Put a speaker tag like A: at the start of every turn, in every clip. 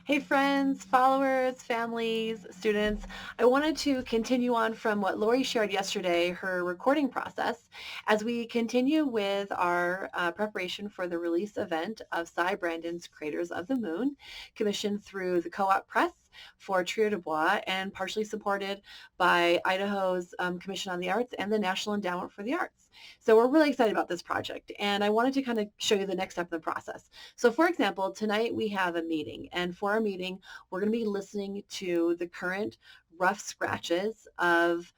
A: Hey friends, followers, families, students. I wanted to continue on from what Lori shared yesterday, her recording process, as we continue with our preparation for the release event of Cy Brandon's Craters of the Moon, commissioned through the Co-op Press for Trio de Bois and partially supported by Idaho's Commission on the Arts and the National Endowment for the Arts. So we're really excited about this project, and I wanted to kind of show you the next step in the process. So for example, tonight we have a meeting, and for our meeting, we're going to be listening to the current rough scratches of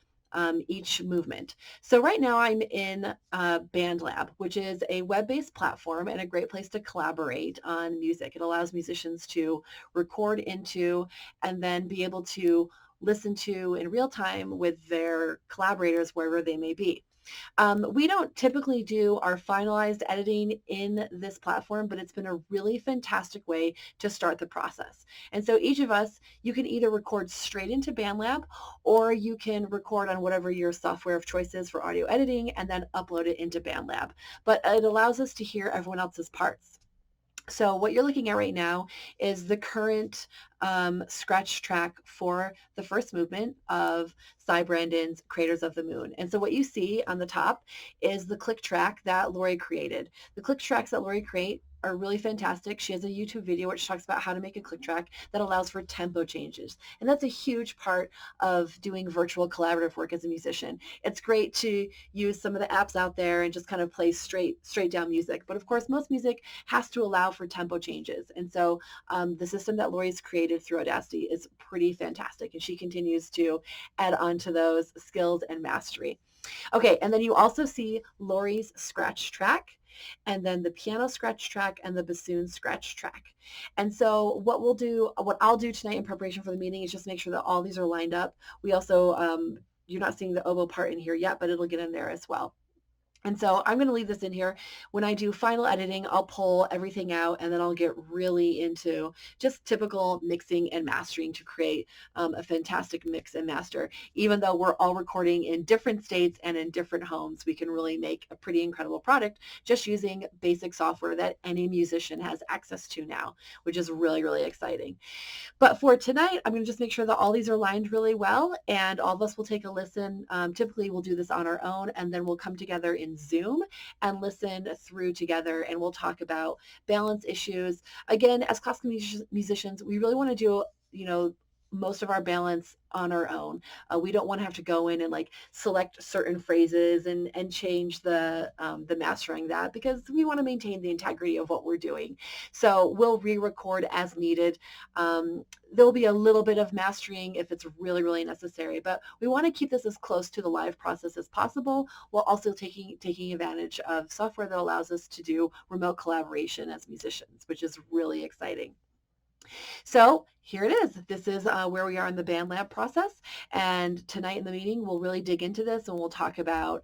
A: each movement. So right now I'm in BandLab, which is a web-based platform and a great place to collaborate on music. It allows musicians to record into and then be able to listen to in real time with their collaborators wherever they may be. We don't typically do our finalized editing in this platform, but it's been a really fantastic way to start the process. And so each of us, you can either record straight into BandLab, or you can record on whatever your software of choice is for audio editing and then upload it into BandLab. But it allows us to hear everyone else's parts. So what you're looking at right now is the current scratch track for the first movement of Cy Brandon's Craters of the Moon. And so what you see on the top is the click track that Lori created. The click tracks that Lori create are really fantastic. She has a YouTube video which talks about how to make a click track that allows for tempo changes. And that's a huge part of doing virtual collaborative work as a musician. It's great to use some of the apps out there and just kind of play straight down music. But of course, most music has to allow for tempo changes. And so the system that Lori's created through Audacity is pretty fantastic. And she continues to add on to those skills and mastery. Okay, and then you also see Lori's scratch track, and then the piano scratch track and the bassoon scratch track. And so what I'll do tonight in preparation for the meeting is just make sure that all these are lined up. We also, you're not seeing the oboe part in here yet, but it'll get in there as well. And so I'm going to leave this in here. When I do final editing, I'll pull everything out and then I'll get really into just typical mixing and mastering to create a fantastic mix and master. Even though we're all recording in different states and in different homes, we can really make a pretty incredible product just using basic software that any musician has access to now, which is really, really exciting. But for tonight, I'm going to just make sure that all these are lined really well, and all of us will take a listen. Typically, we'll do this on our own, and then we'll come together in Zoom and listen through together, and we'll talk about balance issues. Again, as classical musicians, we really want to do, most of our balance on our own. We don't want to have to go in and like select certain phrases and change the mastering that, because we want to maintain the integrity of what we're doing. So we'll re-record as needed. There'll be a little bit of mastering if it's really, really necessary, but we want to keep this as close to the live process as possible, while also taking advantage of software that allows us to do remote collaboration as musicians, which is really exciting. So here it is. This is where we are in the BandLab process. And tonight in the meeting, we'll really dig into this and we'll talk about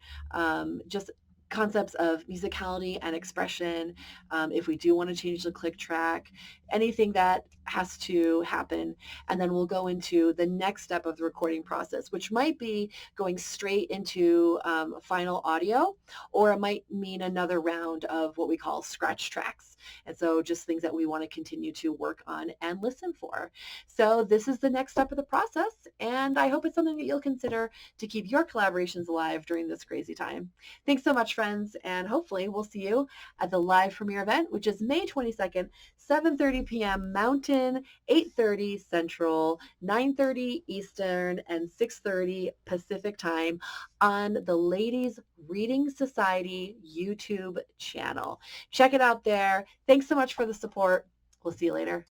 A: just concepts of musicality and expression. If we do want to change the click track, anything that has to happen. And then we'll go into the next step of the recording process, which might be going straight into final audio, or it might mean another round of what we call scratch tracks. And so just things that we want to continue to work on and listen for. So this is the next step of the process, and I hope it's something that you'll consider to keep your collaborations alive during this crazy time. Thanks so much, friends, and hopefully we'll see you at the live premiere event, which is May 22nd, 7:30 p.m. Mountain, 8:30 Central, 9:30 Eastern, and 6:30 Pacific time on the Ladies Reading Society YouTube channel. Check it out there. Thanks so much for the support. We'll see you later.